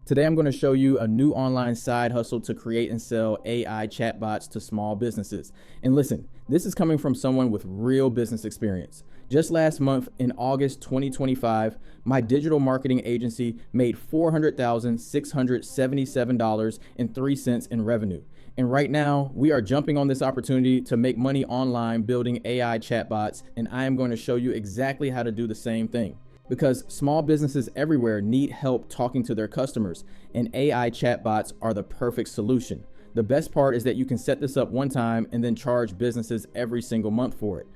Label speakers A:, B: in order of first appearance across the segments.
A: Today, I'm going to show you a new online side hustle to create and sell AI chatbots to small businesses. And listen, this is coming from someone with real business experience. Just last month in August 2025, my digital marketing agency made $400,677.03 in revenue. And right now, we are jumping on this opportunity to make money online building AI chatbots, and I am going to show you exactly how to do the same thing. Because small businesses everywhere need help talking to their customers, and AI chatbots are the perfect solution. The best part is that you can set this up one time and then charge businesses every single month for it.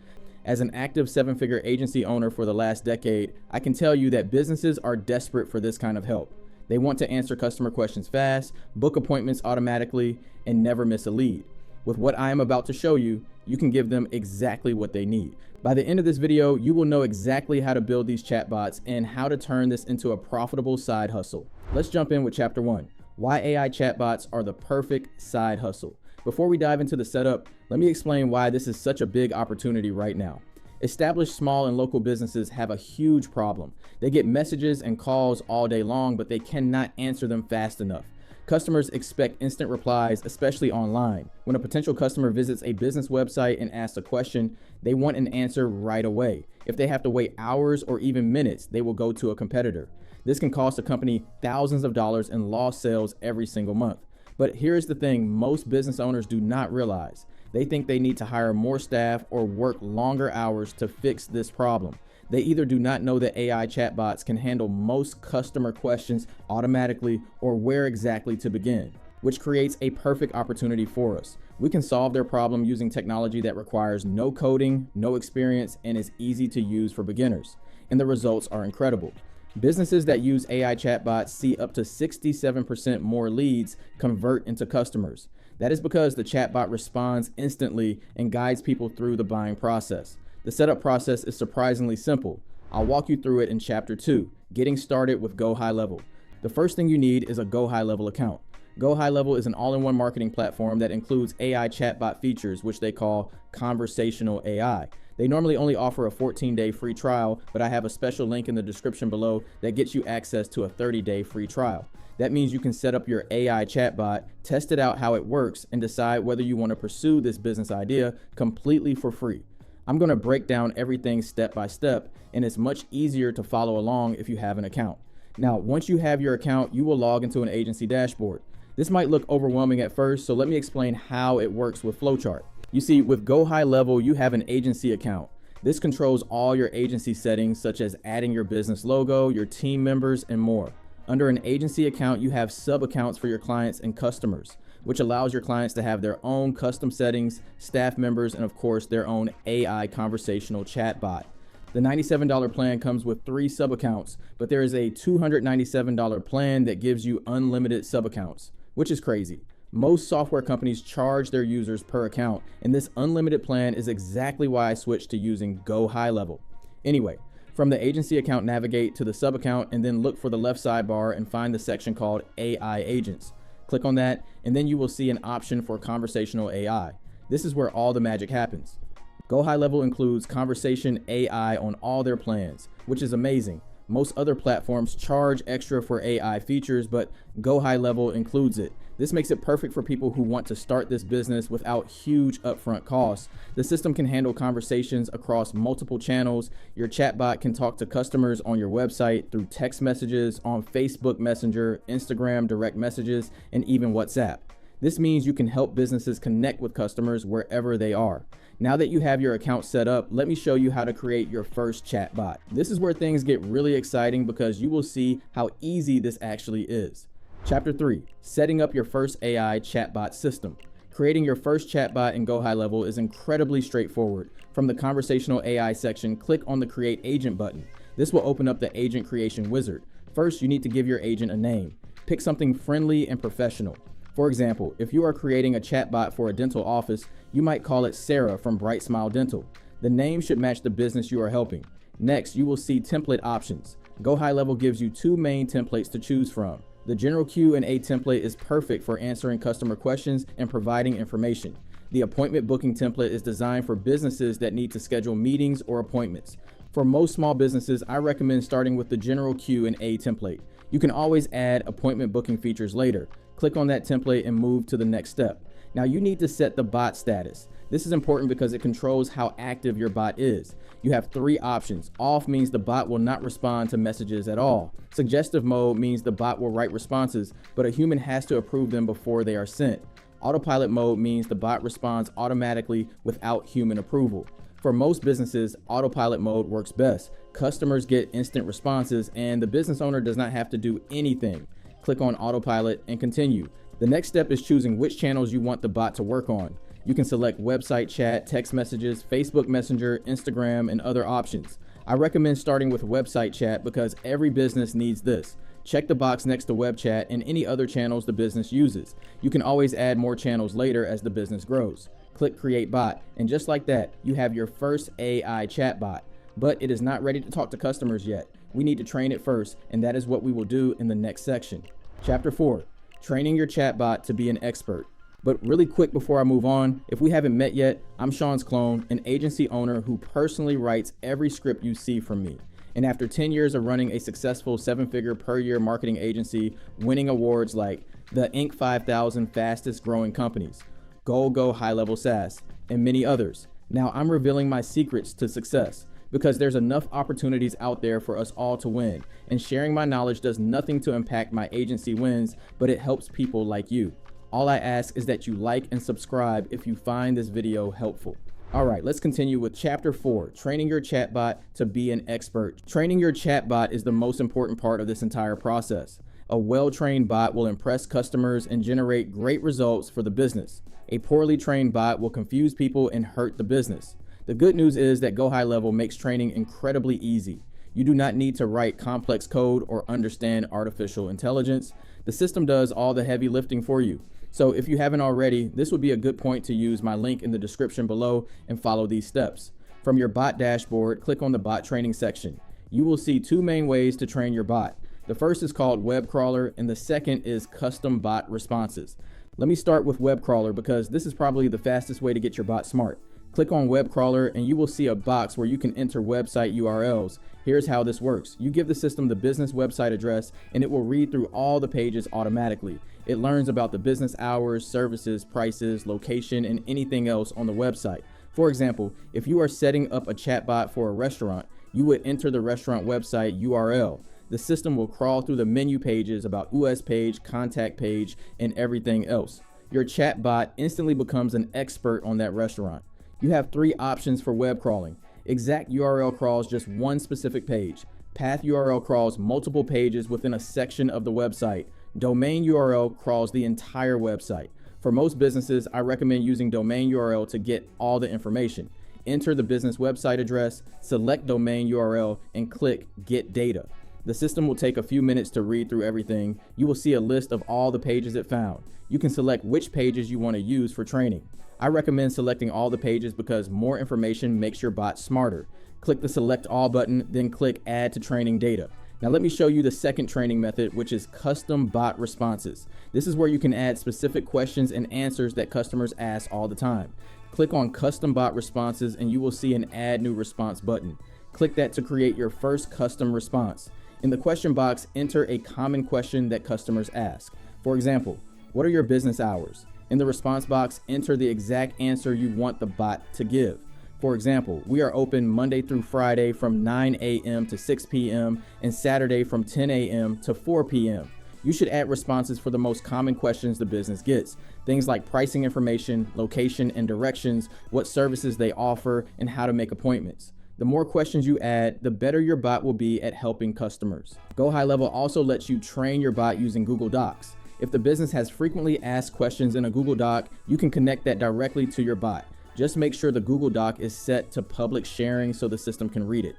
A: As an active seven-figure agency owner for the last decade, I can tell you that businesses are desperate for this kind of help. They want to answer customer questions fast, book appointments automatically, and never miss a lead. With what I am about to show you, you can give them exactly what they need. By the end of this video, you will know exactly how to build these chatbots and how to turn this into a profitable side hustle. Let's jump in with chapter 1, why AI chatbots are the perfect side hustle. Before we dive into the setup, let me explain why this is such a big opportunity right now. Established small and local businesses have a huge problem. They get messages and calls all day long, but they cannot answer them fast enough. Customers expect instant replies, especially online. When a potential customer visits a business website and asks a question, they want an answer right away. If they have to wait hours or even minutes, they will go to a competitor. This can cost a company thousands of dollars in lost sales every single month. But here's the thing most business owners do not realize. They think they need to hire more staff or work longer hours to fix this problem. They either do not know that AI chatbots can handle most customer questions automatically or where exactly to begin, which creates a perfect opportunity for us. We can solve their problem using technology that requires no coding, no experience, and is easy to use for beginners. And the results are incredible. Businesses that use AI chatbots see up to 67% more leads convert into customers. That is because the chatbot responds instantly and guides people through the buying process. The setup process is surprisingly simple. I'll walk you through it in chapter 2, getting started with Go HighLevel. The first thing you need is a Go HighLevel account. Go HighLevel is an all-in-one marketing platform that includes AI chatbot features, which they call conversational AI. They normally only offer a 14-day free trial, but I have a special link in the description below that gets you access to a 30-day free trial. That means you can set up your AI chatbot, test it out how it works, and decide whether you want to pursue this business idea completely for free. I'm going to break down everything step by step, and it's much easier to follow along if you have an account. Now, once you have your account, you will log into an agency dashboard. This might look overwhelming at first, so let me explain how it works with Flowchart. You see, with Go HighLevel, you have an agency account. This controls all your agency settings, such as adding your business logo, your team members, and more. Under an agency account, you have sub-accounts for your clients and customers, which allows your clients to have their own custom settings, staff members, and of course, their own AI conversational chatbot. The $97 plan comes with 3 sub-accounts, but there is a $297 plan that gives you unlimited sub-accounts, which is crazy. Most software companies charge their users per account, and this unlimited plan is exactly why I switched to using Go HighLevel. Anyway, from the agency account, navigate to the sub account and then look for the left sidebar and find the section called AI Agents. Click on that, and then you will see an option for conversational AI. This is where all the magic happens. Go HighLevel includes conversation AI on all their plans, which is amazing. Most other platforms charge extra for AI features, but Go HighLevel includes it. This makes it perfect for people who want to start this business without huge upfront costs. The system can handle conversations across multiple channels. Your chatbot can talk to customers on your website through text messages, on Facebook Messenger, Instagram direct messages, and even WhatsApp. This means you can help businesses connect with customers wherever they are. Now that you have your account set up, let me show you how to create your first chatbot. This is where things get really exciting because you will see how easy this actually is. Chapter 3, setting up your first AI chatbot system. Creating your first chatbot in Go HighLevel is incredibly straightforward. From the conversational AI section, click on the Create Agent button. This will open up the agent creation wizard. First, you need to give your agent a name. Pick something friendly and professional. For example, if you are creating a chatbot for a dental office, you might call it Sarah from Bright Smile Dental. The name should match the business you are helping. Next, you will see template options. Go HighLevel gives you 2 main templates to choose from. The general Q&A template is perfect for answering customer questions and providing information. The appointment booking template is designed for businesses that need to schedule meetings or appointments. For most small businesses, I recommend starting with the general Q&A template. You can always add appointment booking features later. Click on that template and move to the next step. Now you need to set the bot status. This is important because it controls how active your bot is. You have 3 options. Off means the bot will not respond to messages at all. Suggestive mode means the bot will write responses, but a human has to approve them before they are sent. Autopilot mode means the bot responds automatically without human approval. For most businesses, autopilot mode works best. Customers get instant responses and the business owner does not have to do anything. Click on autopilot and continue. The next step is choosing which channels you want the bot to work on. You can select website chat, text messages, Facebook Messenger, Instagram, and other options. I recommend starting with website chat because every business needs this. Check the box next to web chat and any other channels the business uses. You can always add more channels later as the business grows. Click Create Bot, and just like that, you have your first AI chatbot. But it is not ready to talk to customers yet. We need to train it first, and that is what we will do in the next section. Chapter 4, training your chatbot to be an expert. But really quick before I move on, if we haven't met yet, I'm Sean's clone, an agency owner who personally writes every script you see from me. And after 10 years of running a successful 7-figure per year marketing agency, winning awards like the Inc. 5000 fastest growing companies, Go HighLevel SaaS, and many others, now I'm revealing my secrets to success because there's enough opportunities out there for us all to win. And sharing my knowledge does nothing to impact my agency wins, but it helps people like you. All I ask is that you like and subscribe if you find this video helpful. All right, let's continue with Chapter 4, training your chatbot to be an expert. Training your chatbot is the most important part of this entire process. A well-trained bot will impress customers and generate great results for the business. A poorly trained bot will confuse people and hurt the business. The good news is that Go HighLevel makes training incredibly easy. You do not need to write complex code or understand artificial intelligence. The system does all the heavy lifting for you. So if you haven't already, this would be a good point to use my link in the description below and follow these steps. From your bot dashboard, click on the bot training section. You will see 2 main ways to train your bot. The first is called web crawler and the second is custom bot responses. Let me start with web crawler because this is probably the fastest way to get your bot smart. Click on web crawler and you will see a box where you can enter website URLs. Here's how this works. You give the system the business website address and it will read through all the pages automatically. It learns about the business hours, services, prices, location, and anything else on the website. For example, if you are setting up a chatbot for a restaurant, you would enter the restaurant website URL. The system will crawl through the menu pages about US page, contact page, and everything else. Your chatbot instantly becomes an expert on that restaurant. You have 3 options for web crawling. Exact URL crawls just one specific page. Path URL crawls multiple pages within a section of the website. Domain URL crawls the entire website. For most businesses, I recommend using domain URL to get all the information. Enter the business website address, select domain URL, and click Get Data. The system will take a few minutes to read through everything. You will see a list of all the pages it found. You can select which pages you want to use for training. I recommend selecting all the pages because more information makes your bot smarter. Click the Select All button, then click Add to Training Data. Now let me show you the second training method, which is custom bot responses. This is where you can add specific questions and answers that customers ask all the time. Click on Custom Bot Responses and you will see an Add New Response button. Click that to create your first custom response. In the question box, enter a common question that customers ask. For example, what are your business hours? In the response box, enter the exact answer you want the bot to give. For example, we are open Monday through Friday from 9 a.m. to 6 p.m. and Saturday from 10 a.m. to 4 p.m. You should add responses for the most common questions the business gets. Things like pricing information, location and directions, what services they offer, and how to make appointments. The more questions you add, the better your bot will be at helping customers. Go HighLevel also lets you train your bot using Google Docs. If the business has frequently asked questions in a Google Doc, you can connect that directly to your bot. Just make sure the Google Doc is set to public sharing so the system can read it.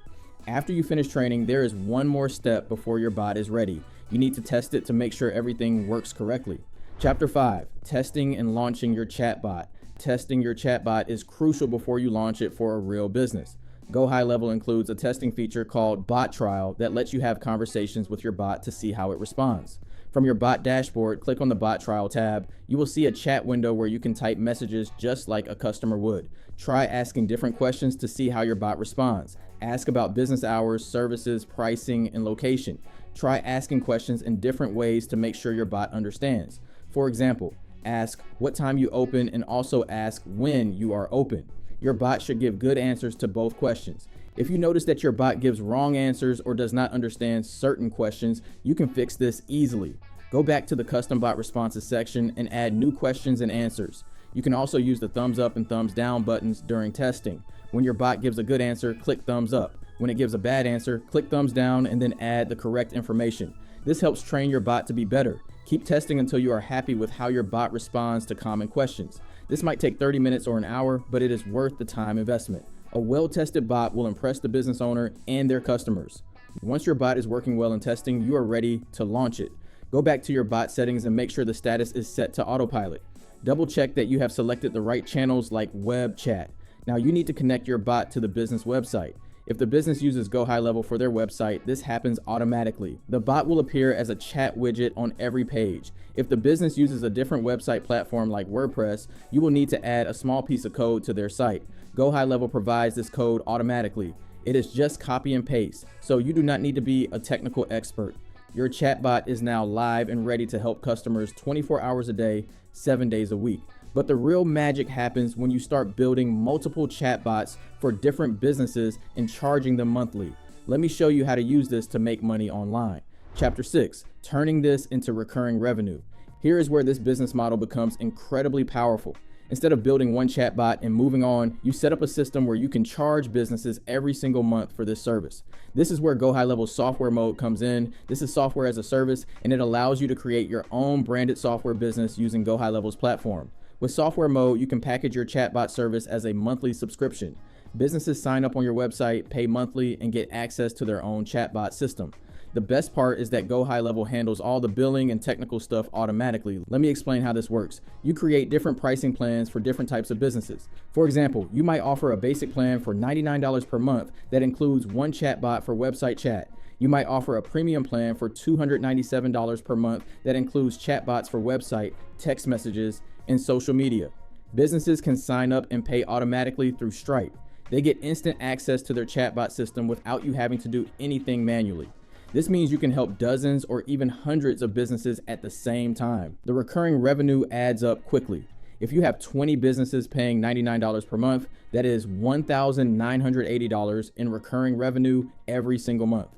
A: After you finish training, there is one more step before your bot is ready. You need to test it to make sure everything works correctly. Chapter 5, testing and launching your chatbot. Testing your chatbot is crucial before you launch it for a real business. Go HighLevel includes a testing feature called Bot Trial that lets you have conversations with your bot to see how it responds. From your bot dashboard, click on the Bot Trial tab. You will see a chat window where you can type messages just like a customer would. Try asking different questions to see how your bot responds. Ask about business hours, services, pricing, and location. Try asking questions in different ways to make sure your bot understands. For example, ask what time you open and also ask when you are open. Your bot should give good answers to both questions. If you notice that your bot gives wrong answers or does not understand certain questions, you can fix this easily. Go back to the custom bot responses section and add new questions and answers. You can also use the thumbs up and thumbs down buttons during testing. When your bot gives a good answer, click thumbs up. When it gives a bad answer, click thumbs down and then add the correct information. This helps train your bot to be better. Keep testing until you are happy with how your bot responds to common questions. This might take 30 minutes or an hour, but it is worth the time investment. A well-tested bot will impress the business owner and their customers. Once your bot is working well in testing, you are ready to launch it. Go back to your bot settings and make sure the status is set to autopilot. Double check that you have selected the right channels like web chat. Now you need to connect your bot to the business website. If the business uses Go HighLevel for their website, this happens automatically. The bot will appear as a chat widget on every page. If the business uses a different website platform like WordPress, you will need to add a small piece of code to their site. Go HighLevel provides this code automatically. It is just copy and paste, so you do not need to be a technical expert. Your chatbot is now live and ready to help customers 24 hours a day, 7 days a week. But the real magic happens when you start building multiple chatbots for different businesses and charging them monthly. Let me show you how to use this to make money online. Chapter 6, turning this into recurring revenue. Here is where this business model becomes incredibly powerful. Instead of building one chatbot and moving on, you set up a system where you can charge businesses every single month for this service. This is where Go HighLevel software mode comes in. This is software as a service, and it allows you to create your own branded software business using Go HighLevel's platform. With software mode, you can package your chatbot service as a monthly subscription. Businesses sign up on your website, pay monthly, and get access to their own chatbot system. The best part is that Go HighLevel handles all the billing and technical stuff automatically. Let me explain how this works. You create different pricing plans for different types of businesses. For example, you might offer a basic plan for $99 per month that includes one chatbot for website chat. You might offer a premium plan for $297 per month that includes chatbots for website, text messages, and social media. Businesses can sign up and pay automatically through Stripe. They get instant access to their chatbot system without you having to do anything manually. This means you can help dozens or even hundreds of businesses at the same time. The recurring revenue adds up quickly. If you have 20 businesses paying $99 per month, that is $1,980 in recurring revenue every single month.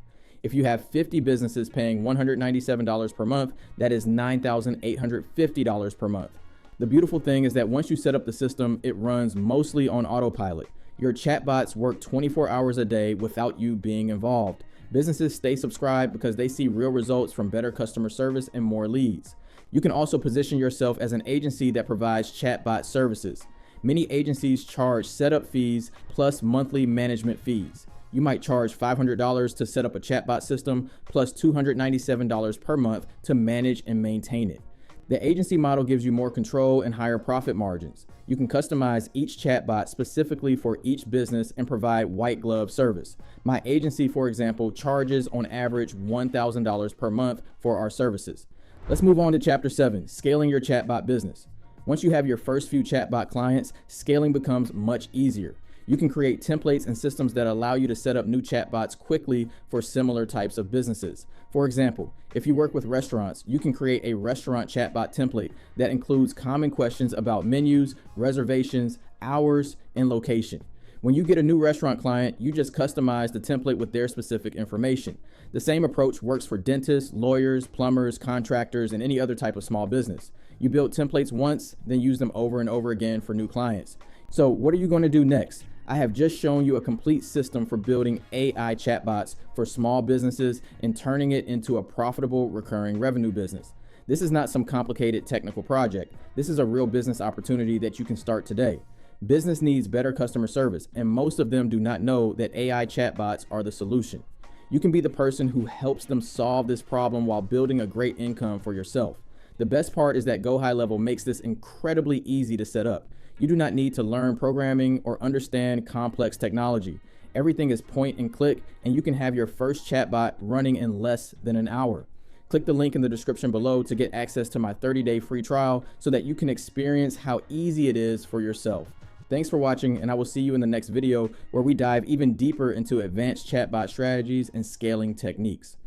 A: If you have 50 businesses paying $197 per month, that is $9,850 per month. The beautiful thing is that once you set up the system, it runs mostly on autopilot. Your chatbots work 24 hours a day without you being involved. Businesses stay subscribed because they see real results from better customer service and more leads. You can also position yourself as an agency that provides chatbot services. Many agencies charge setup fees plus monthly management fees. You might charge $500 to set up a chatbot system plus $297 per month to manage and maintain it. The agency model gives you more control and higher profit margins. You can customize each chatbot specifically for each business and provide white glove service. My agency, for example, charges on average $1,000 per month for our services. Let's move on to Chapter 7, scaling your chatbot business. Once you have your first few chatbot clients, scaling becomes much easier. You can create templates and systems that allow you to set up new chatbots quickly for similar types of businesses. For example, if you work with restaurants, you can create a restaurant chatbot template that includes common questions about menus, reservations, hours, and location. When you get a new restaurant client, you just customize the template with their specific information. The same approach works for dentists, lawyers, plumbers, contractors, and any other type of small business. You build templates once, then use them over and over again for new clients. So what are you going to do next? I have just shown you a complete system for building AI chatbots for small businesses and turning it into a profitable recurring revenue business. This is not some complicated technical project. This is a real business opportunity that you can start today. Business needs better customer service, and most of them do not know that AI chatbots are the solution. You can be the person who helps them solve this problem while building a great income for yourself. The best part is that Go HighLevel makes this incredibly easy to set up. You do not need to learn programming or understand complex technology. Everything is point and click, and you can have your first chatbot running in less than an hour. Click the link in the description below to get access to my 30-day free trial so that you can experience how easy it is for yourself. Thanks for watching, and I will see you in the next video where we dive even deeper into advanced chatbot strategies and scaling techniques.